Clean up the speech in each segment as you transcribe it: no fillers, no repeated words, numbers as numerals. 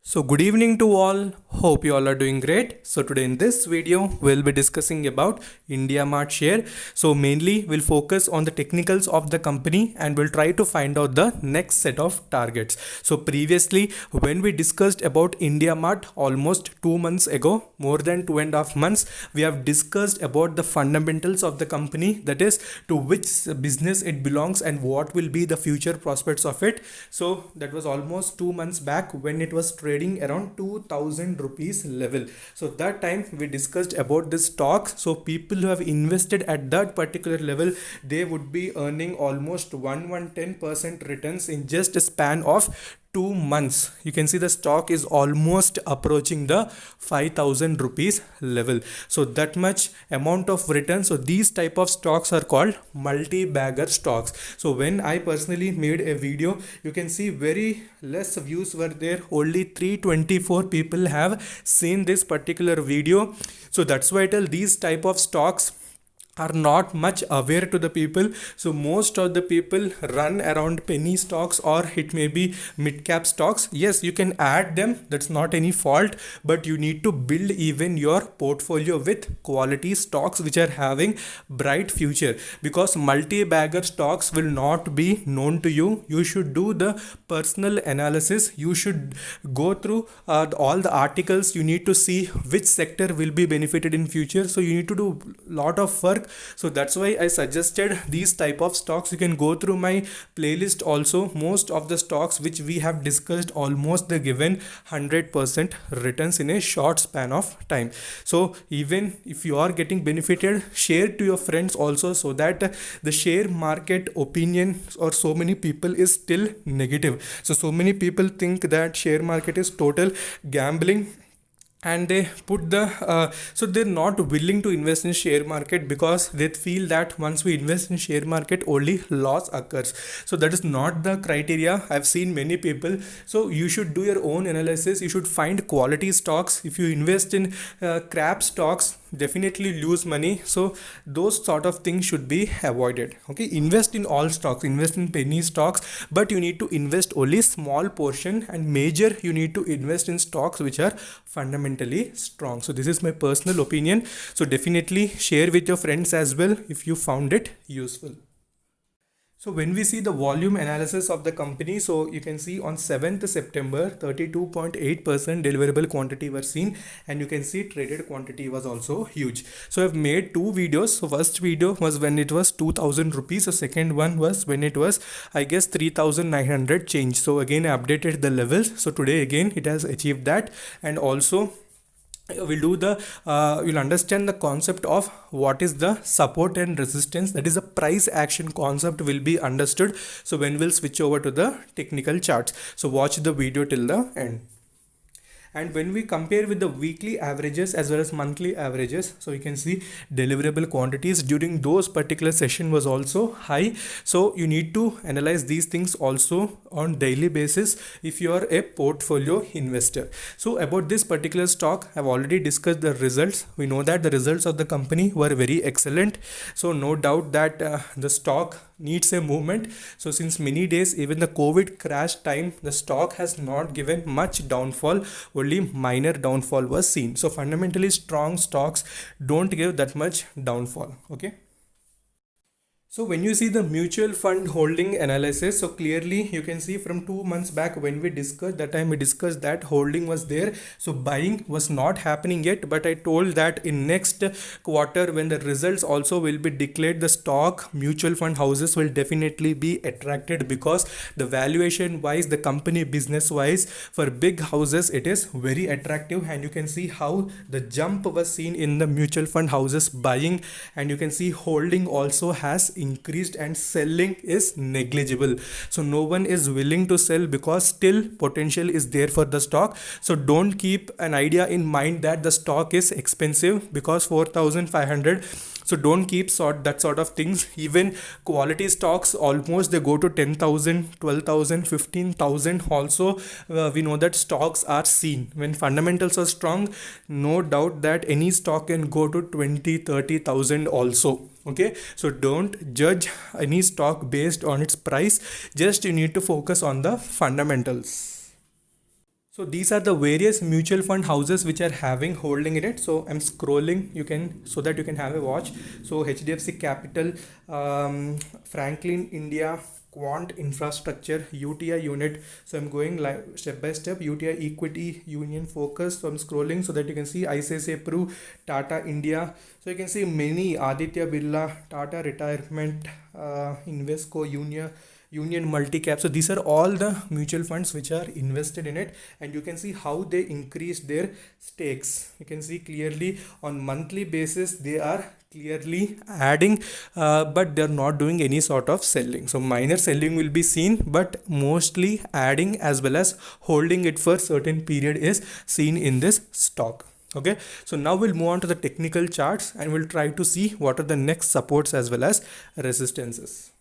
So good evening to all. Hope you all are doing great. So today in this video we'll be discussing about India Mart share. So mainly we'll focus on the technicals of the company and we'll try to find out the next set of targets. So previously when we discussed about India Mart almost 2 months ago, more than 2.5 months, we have discussed about the fundamentals of the company, that is to which business it belongs and what will be the future prospects of it. So that was almost 2 months back when it was trading around 2000 rupees level. So that time we discussed about the stocks. So people who have invested at that particular level, they would be earning almost 110% returns in just a span of 2 months. You can see the stock is almost approaching the 5000 rupees level. So that much amount of return. So these type of stocks are called multi-bagger stocks. So when I personally made a video, you can see very less views were there. Only 324 people have seen this particular video. So that's why I tell these type of stocks are not much aware to the people. So most of the people run around penny stocks or it may be mid cap stocks. Yes, you can add them, that's not any fault, but you need to build even your portfolio with quality stocks which are having bright future, because multi-bagger stocks will not be known to you. You should do the personal analysis. You should go through all the articles. You need to see which sector will be benefited in future. So you need to do lot of work. So that's why I suggested these type of stocks. You can go through my playlist also. Most of the stocks which we have discussed, almost the given 100% returns in a short span of time. So even if you are getting benefited, share to your friends also, so that the share market opinion or so many people is still negative. So many people think that share market is total gambling, and they put the so they're not willing to invest in share market because they feel that once we invest in share market only loss occurs. So that is not the criteria. I've seen many people. So you should do your own analysis. You should find quality stocks. If you invest in crap stocks, definitely lose money. So those sort of things should be avoided. Okay, invest in all stocks, invest in penny stocks, but you need to invest only small portion, and major you need to invest in stocks which are fundamentally strong. So this is my personal opinion. So definitely share with your friends as well if you found it useful. So when we see the volume analysis of the company, so you can see on 7th September 32.8% deliverable quantity were seen, and you can see traded quantity was also huge. So I've made two videos. So first video was when it was 2000 rupees. The second one was when it was, I guess, 3900 change. So again I updated the levels. So today again it has achieved that, and also we'll do the you'll understand the concept of what is the support and resistance, that is a price action concept will be understood. So when we'll switch over to the technical charts, so watch the video till the end. And when we compare with the weekly averages as well as monthly averages, so you can see deliverable quantities during those particular session was also high. So you need to analyze these things also on daily basis if you are a portfolio investor. So about this particular stock, I've already discussed the results. We know that the results of the company were very excellent. So no doubt that the stock needs a movement. So since many days, even the COVID crash time, the stock has not given much downfall, only minor downfall was seen. So fundamentally strong stocks don't give that much downfall. Okay. So when you see the mutual fund holding analysis, so clearly you can see from 2 months back when we discussed, that time we discussed that holding was there. So buying was not happening yet, but I told that in next quarter when the results also will be declared, the stock mutual fund houses will definitely be attracted, because the valuation wise, the company business wise, for big houses it is very attractive. And you can see how the jump was seen in the mutual fund houses buying, and you can see holding also has increased and selling is negligible. So no one is willing to sell because still potential is there for the stock. So don't keep an idea in mind that the stock is expensive because 4500. So don't keep that sort of things. Even quality stocks, almost they go to 10,000, 12,000, 15,000 also. We know that stocks are seen when fundamentals are strong. No doubt that any stock can go to 20, 30,000 also. Okay, so don't judge any stock based on its price. Just you need to focus on the fundamentals. So these are the various mutual fund houses which are having holding in it. So I'm scrolling, you can, so that you can have a watch. So HDFC Capital, Franklin India, Quant Infrastructure, UTI Unit. So I'm going like step by step. UTI Equity, Union Focus. So I'm scrolling so that you can see ICICI Pru, Tata India. So you can see many, Aditya Birla, Tata Retirement, Invesco, Union Multicap. So these are all the mutual funds which are invested in it, and you can see how they increase their stakes. You can see clearly on monthly basis they are clearly adding, but they're not doing any sort of selling. So minor selling will be seen, but mostly adding as well as holding it for certain period is seen in this stock. Okay, so now we'll move on to the technical charts and we'll try to see what are the next supports as well as resistances.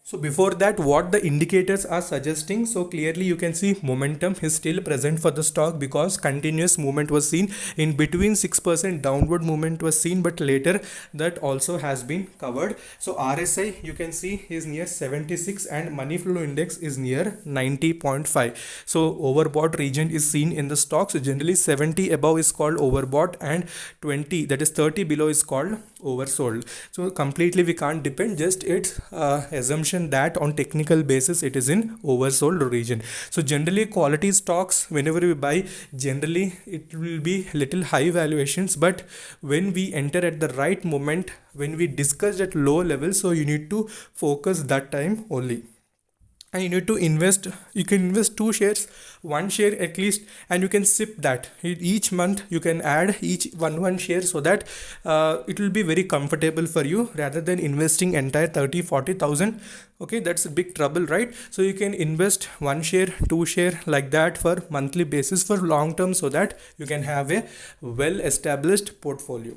So before that, what the indicators are suggesting, so clearly you can see momentum is still present for the stock because continuous movement was seen. In between 6% downward movement was seen, but later that also has been covered. So RSI you can see is near 76 and money flow index is near 90.5. So overbought region is seen in the stock. So generally 70 above is called overbought and 20, that is 30 below, is called oversold. So completely we can't depend, just its assumption that on technical basis it is in oversold region. So generally quality stocks, whenever we buy, generally it will be little high valuations, but when we enter at the right moment, when we discuss at low level, so you need to focus that time only. And you need to invest, you can invest 2 shares, 1 share at least, and you can sip that each month. You can add each one share, so that it will be very comfortable for you rather than investing entire 30-40,000. Okay, that's a big trouble, right? So you can invest 1 share, 2 share like that for monthly basis for long term, so that you can have a well established portfolio.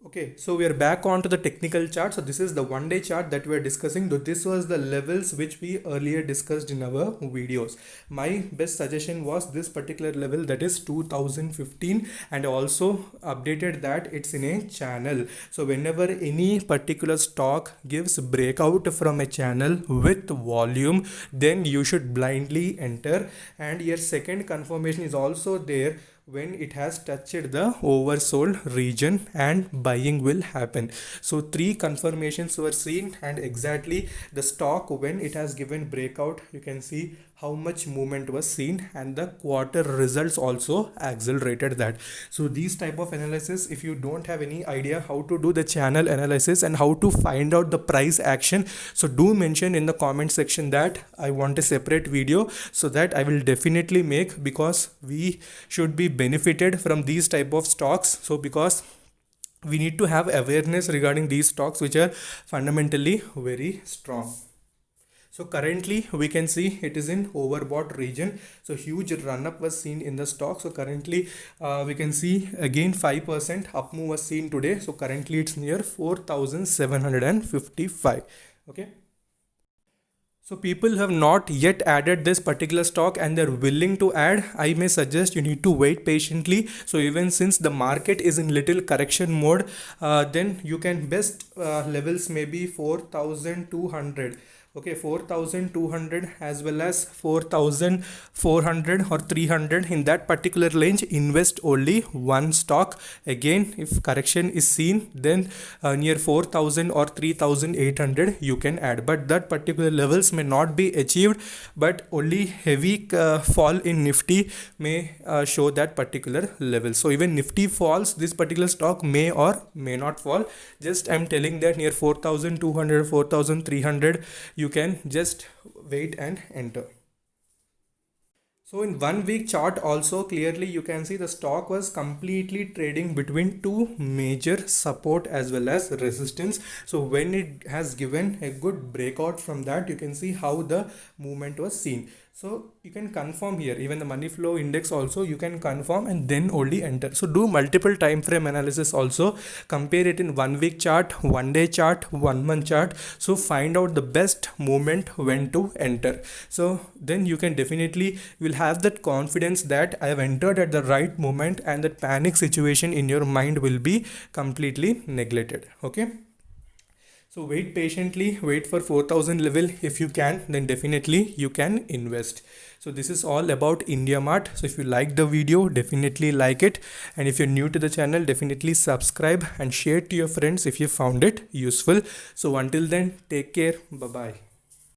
Okay, so we are back onto the technical chart. So this is the 1 day chart that we are discussing. Though this was the levels which we earlier discussed in our videos. My best suggestion was this particular level, that is 2015, and also updated that it's in a channel. So whenever any particular stock gives breakout from a channel with volume, then you should blindly enter. And your second confirmation is also there when it has touched the oversold region and buying will happen. So 3 confirmations were seen, and exactly the stock when it has given breakout, you can see how much movement was seen, and the quarter results also accelerated that. So these type of analysis, if you don't have any idea how to do the channel analysis and how to find out the price action, so do mention in the comment section that I want a separate video, so that I will definitely make, because we should be benefited from these type of stocks. So because we need to have awareness regarding these stocks which are fundamentally very strong. So currently we can see it is in overbought region. So huge run up was seen in the stock. So currently we can see again 5% up move was seen today. So currently it's near 4,755. Okay. So people have not yet added this particular stock and they're willing to add, I may suggest you need to wait patiently. So even since the market is in little correction mode, then you can best levels maybe 4,200. Okay, 4,200 as well as 4,400 or 300, in that particular range invest only one stock. Again, if correction is seen, then near 4,000 or 3,800 you can add, but that particular levels may not be achieved, but only heavy fall in Nifty may show that particular level. So even Nifty falls, this particular stock may or may not fall. Just I'm telling that near 4,200, 4,300 you can just wait and enter. So in 1 week chart also clearly you can see the stock was completely trading between 2 major support as well as resistance. So when it has given a good breakout from that, you can see how the movement was seen. So you can confirm here, even the money flow index also you can confirm and then only enter. So do multiple time frame analysis also, compare it in 1 week chart, 1 day chart, 1 month chart. So find out the best moment when to enter. So then you can definitely, you will have that confidence that I have entered at the right moment, and that panic situation in your mind will be completely neglected. Okay. So wait patiently, wait for 4000 level. If you can, then definitely you can invest. So this is all about IndiaMart. So if you like the video, definitely like it. And if you're new to the channel, definitely subscribe and share to your friends if you found it useful. So until then, take care. Bye bye.